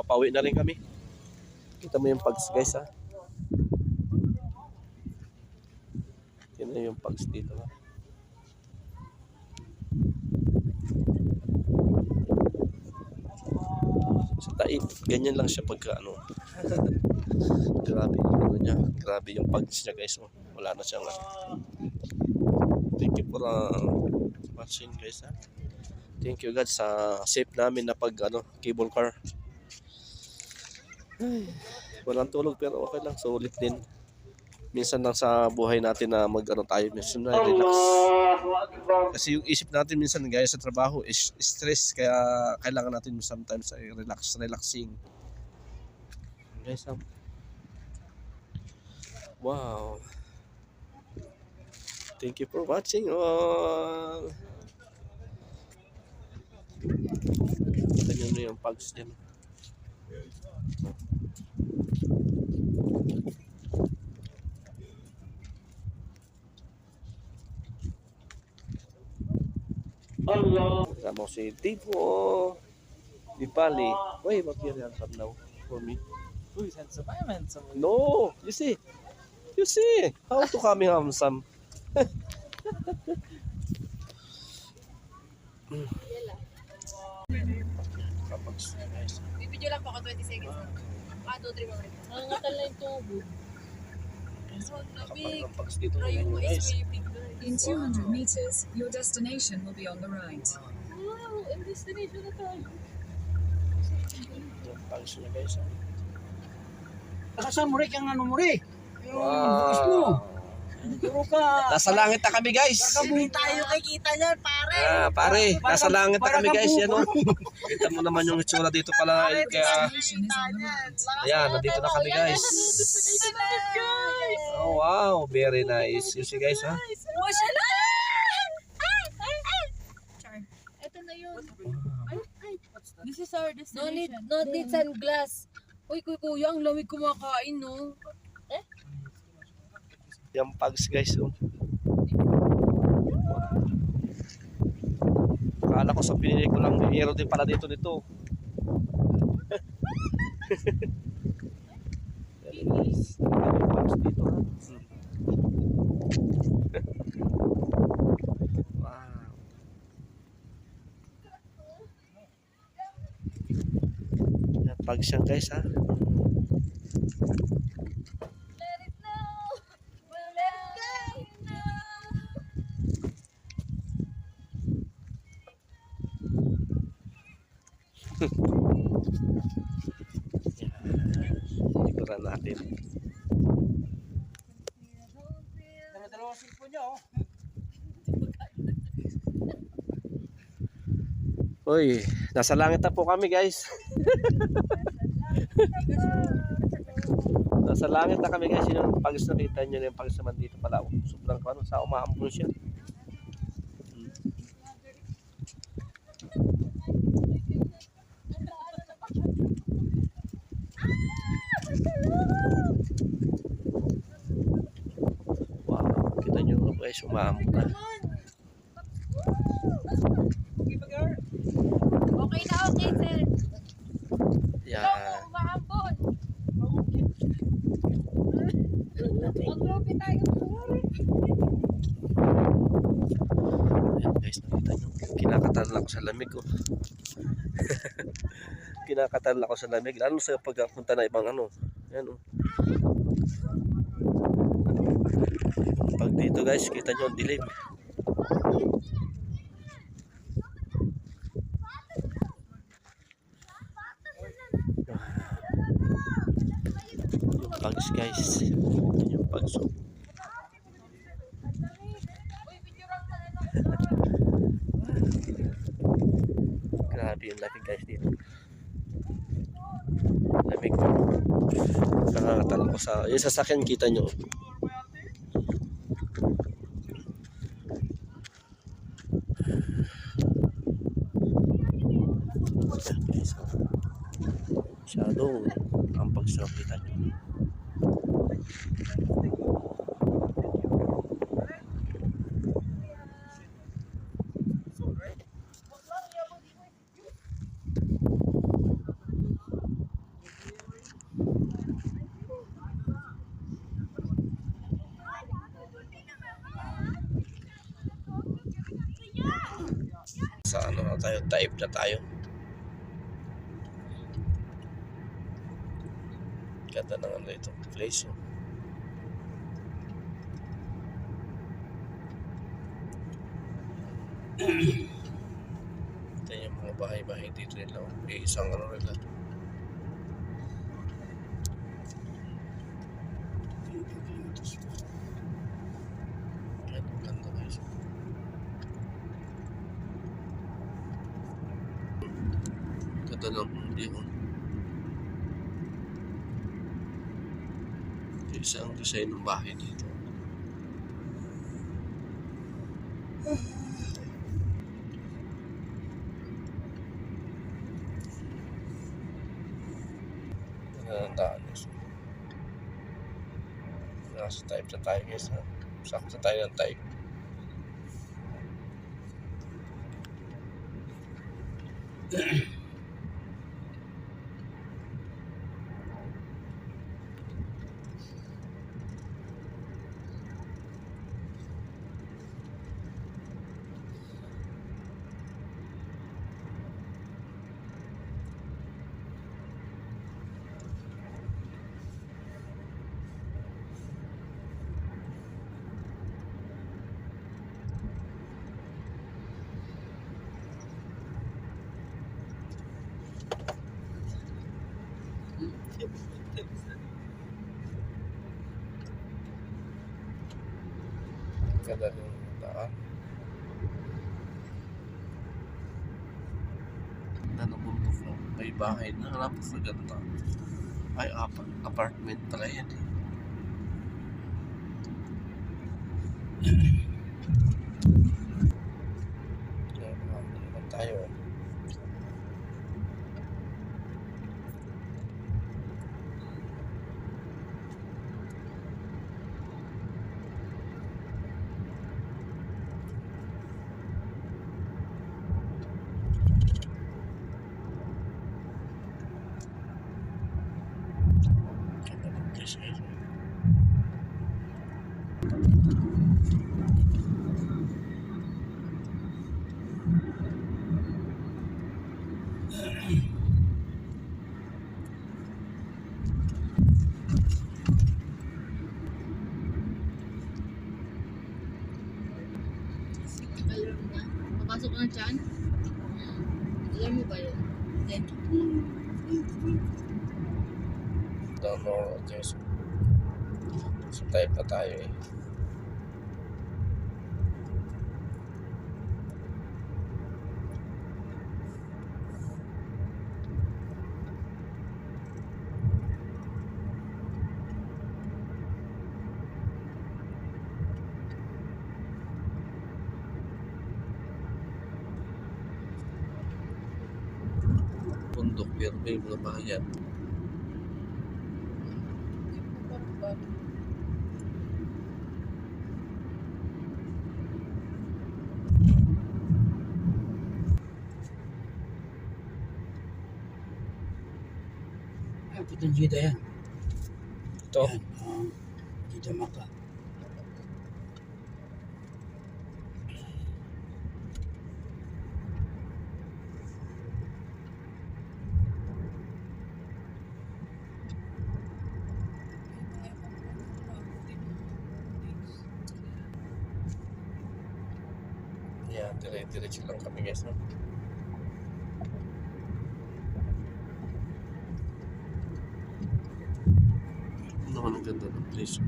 papauwi na rin kami. Kita mo yung pags guys ha. Yan na yung pags dito ha. Sa taib, ganyan lang siya pagka ano. Grabe yung ano niya. Grabe yung pags niya guys. Oh. Wala na siyang thank you for watching guys ha. Thank you God sa safe namin na pag ano, cable car. Ay, walang tulog pero okay lang, sulit din. Minsan lang sa buhay natin na mag ano tayo, minsan na relax. Kasi yung isip natin minsan gaya sa trabaho is stress, kaya kailangan natin sometimes ay relaxing. Guys, wow. Thank you for watching all. Ganyan na yung pags din. Allah. Kasama ko si Tipo Di Pali. Wait, what you're handsome now for me? Who is handsome? I am handsome. No, you see. How to kami handsome? Bibidyo lang po ako 20 seconds. 2, 3 mga. Nangangatal na yung tubo. In 200 meters, your destination will be on the right. Wow, ang destination na tayo. Saan mo rin ang ano mo rin? Yung buwis mo. Puro ka. Nasa langit na kami guys. Hindi tayo kikita niyan, pare. Pare, nasa langit na kami guys. Yan o. Kita mo naman yung itsura dito pala. Kaya, Destination is on the right. ayan, nandito na kami guys. Oh wow, very nice. You see guys ha? Mashallah! Ito na yun. This is our destination. No need sunglass. Uy, kuya, ang lamig kumakain, no? Yung pags guys oh. Akala ko sa pinili ko lang hero din pala dito nito. Very nice. Yung pags dito ha. Wow. Yan pags yan guys ha. Ikuran natin. Dalawa cellphone niya, oh. Uy, nasa langit na po kami guys. Nasa langit na kami guys. Yung pagis nakita nyo na yung pagis naman dito pala. Sobrang kano, sa umaambon siya. Wow, kita nyo guys, umaambon na. Okay na, okay, sir. Yan. Umaambon. Mag-groupie tayo. Ayan guys, nakita nyo. Kinakatalan ako sa lamig ko. Kinakatalan ako sa lamig. Lalo sa pagpunta na ibang ano. Ayan oh. Pag dito guys, kita nyo ang dilim. Yung pags guys. Yung pags. Grabe yung lamig guys dito. Lamig. Nakakatalo ko sa yung sasakyan, kita nyo. Shadow ang pagsarap, kita nyo. tayo, type na tayo. Ganda ng ano ito, place. Oh. Ito yung mga bahay-bahay dito nila. May isang ano nila. Yan, ganda guys. Ganda ng hindi oh. Isang design ng bahay dito. Nanandaan guys. Nasa type na tayo guys ha. Sakto tayo ng type. Ganda rin yung daan. Ganda ng bundok no? May bahay na napakaganda. Ay, apartment pala yan eh. Naman tayo. Alam niya. Papasok na dyan. Alam mo ba yun? Then, Don't know what this. So type na tayo eh. Bundok pero may mga bayan. Ay, putang Jida yan. Ito. Yan, Jida Maka. Yan, dire-diretso lang kami guys. No? Ano ang ganda ng place.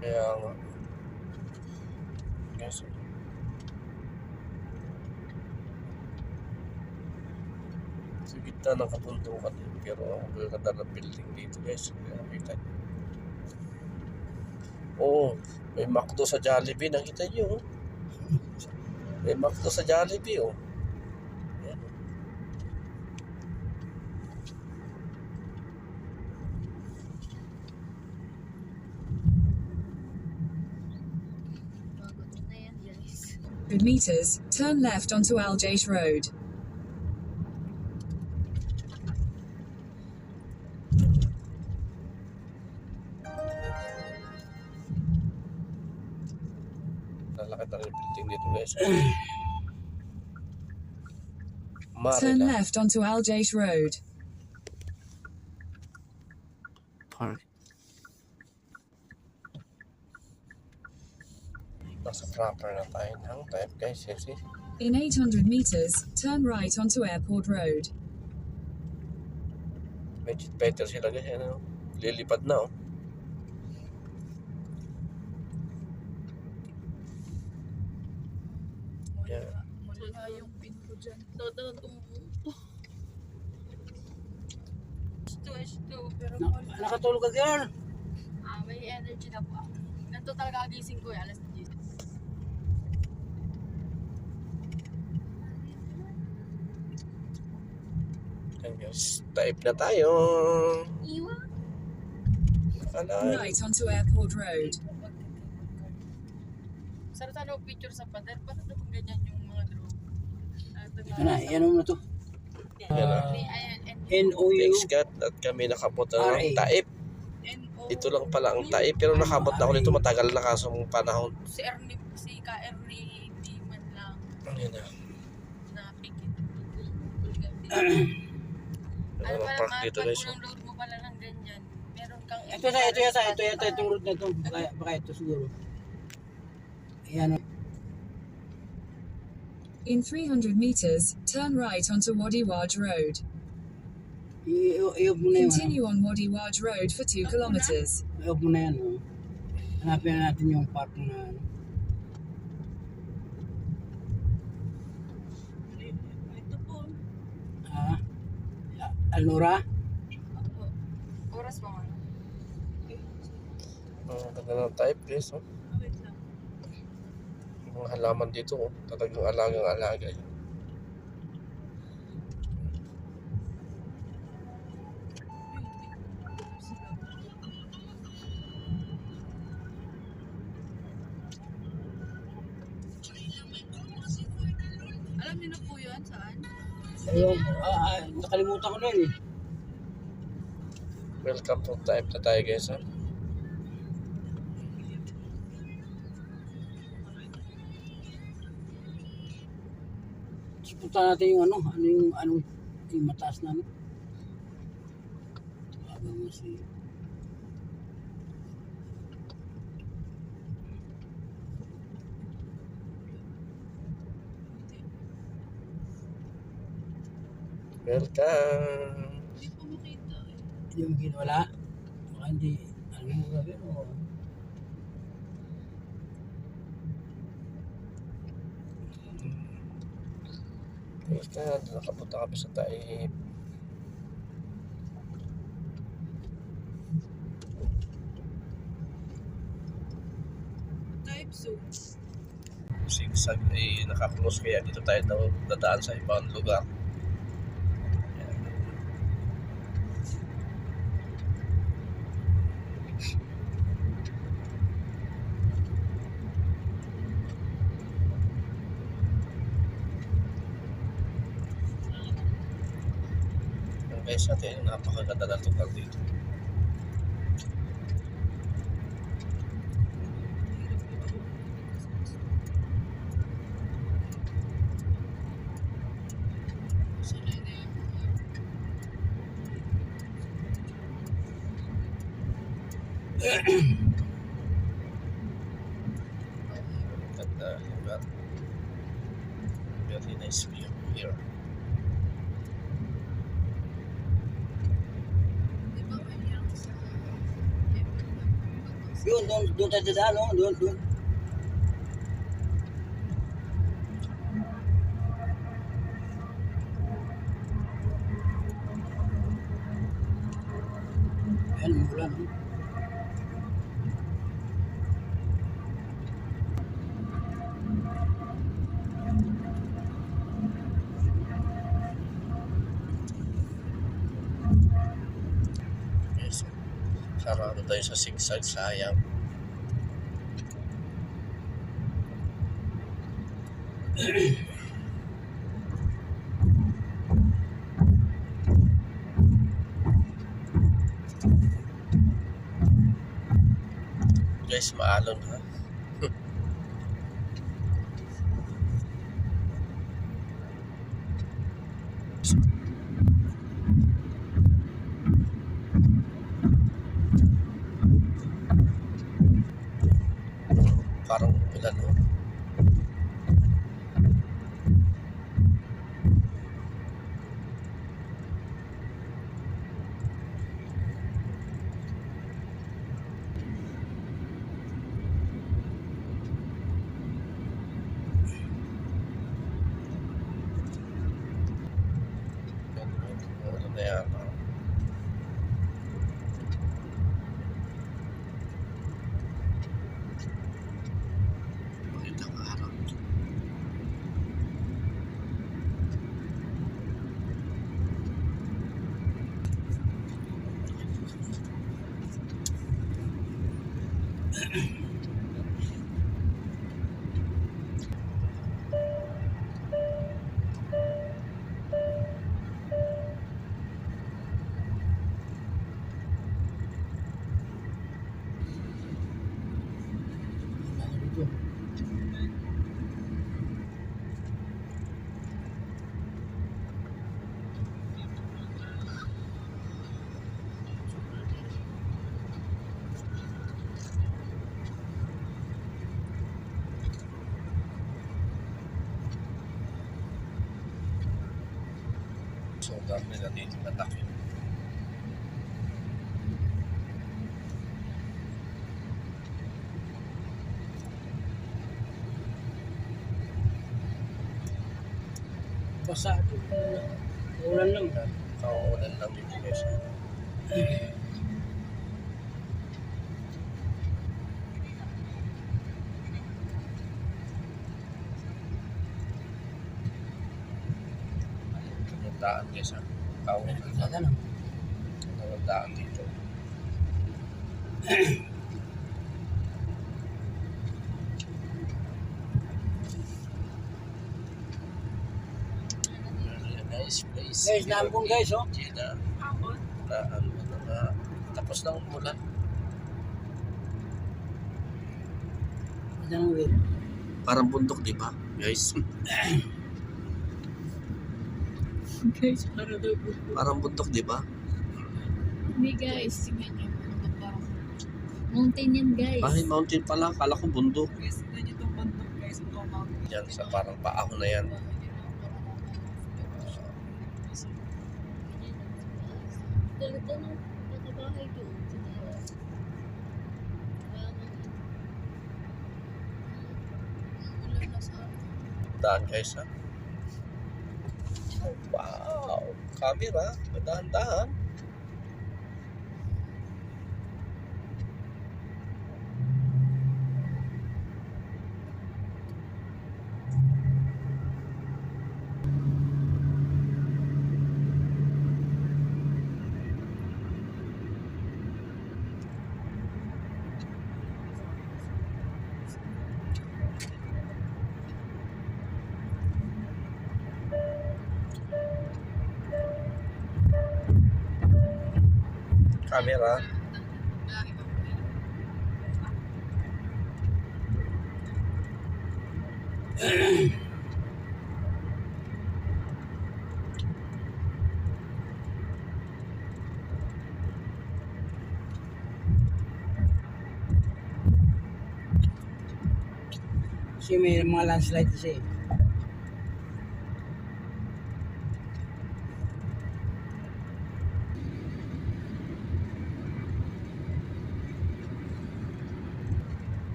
Kaya nga. Guys. Sa gitna ng kabundukan eh. Pero ang ganda ng building dito guys. Nakita niyo. Oo. May McDo sa Jollibee. Nakita niyo. May McDo sa Jollibee oh. Ayan. pagod na yan guys. 200 meters, turn left onto Aljaish Road. Lalakad na rin yung building dito guys. Turn Marina left onto Aljaish Road. Park. Nasa proper na tayo ng type guys. See? In 800 meters, turn right onto Airport Road. Medyo better sila guys. Ano? Lilipad na oh. Yeah. Wala yung pin ko dyan. Doon tumuto. H2. Pero Nakatulog ka, girl. may energy na po ako. Ganito talaga gising ko alas 10. Ayan guys. Type na tayo. Iwa? Alay. Right onto Airport Road. Sana picture sa pader. Paano naman ganyan yung mga drone? Yan mo na to. Yan na. NOU. X-Cat at kami nakabot na ng RA. taip. Ito lang pala ang taip pero nakabot na ako nito matagal na kaso mong panahon. Si Ka Ernie, hindi man lang Ayan na. napikit. Ano ang park dito guys. Pag load mo pala ng ganyan, meron kang... Ito yata itong route na ito. Baka ito siguro. Ayan. In 300 meters, turn right onto Wadi Waj Road. Iyog mo na yun. Continue on Wadi Waj Road for 2 kilometers. Iyog mo na yan. Oh. Hanapin na natin yung park na ano. Ito po. Ah, Alnora? Oras pa man. Ang ganda ng type guys. Oh. Wait lang. Yung mga halaman dito oh. Talagang alagang-alaga. Alam niyo na po yun saan? Ayun. Nakalimutan ko na yun eh. Welcome to type na tayo guys. Ha? Punta natin yung anong yung mataas na ano. Tawagan mo si... Welcome. Hindi po makita eh. Hindi mo ginawala. Baka hindi, ano mo gabi o... Welcome. Nakapunta kami sa type. Type so. Sigsag ay nakaklose kaya dito tayo daw dadaan sa ibang lugar. Guys, natin napakaganda na lugar dito. Ganda lugar. Very nice view here. Yun, doon tayo dadaan, no? Doon. Ayan, mula, no? Yes. Sarado tayo sa sigsag, sayang. Guys, maalon ha. Parang ulan no. Ano na yan? Magandang araw. Dito. So, dami nila dito na takip. Basa. Ulan lang. Kauulan lang dito guys. Ang daan guys ha. Kauulan lang. Sana lang. Ang daan dito. Nice place. Guys, naambong guys, oh. Na tapos na umulan. Isang wait. Parang bundok, di ba? Guys, Guys, para daw po. parang bundok, di ba? Hindi guys, tingnan niyo. Parang mountain yan guys. Ay, mountain pala. Kala ko bundok. Guys, tignan niyo itong bundok guys. Yan, sa parang paahon na yan. Talaga nung nakabahay doon. Ulan na sa akin. Daan guys, ha? Wow! Camera. Dahan-dahan. Camera. Kasi may mga landslide kasi.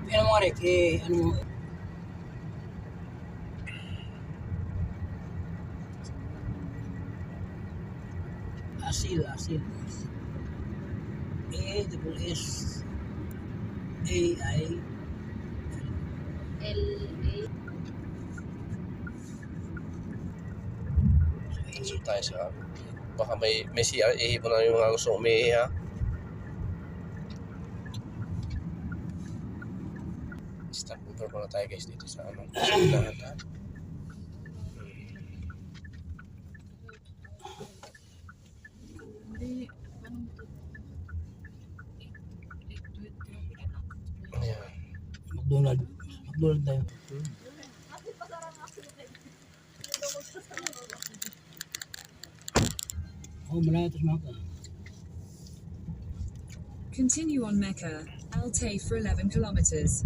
Ano mo Rick, ano mo? Asil. A-S-S A-I L.A. So tayo sa baka may CRA mo na yung mga gusto umihi ha. Stop over muna tayo guys dito sa ano. Sa Hindi, anong to? Ayan. McDonald. McDonald tayo. Oh, malayo ito sa Mecca. Continue on Mecca, Al-Tay for 11 kilometers.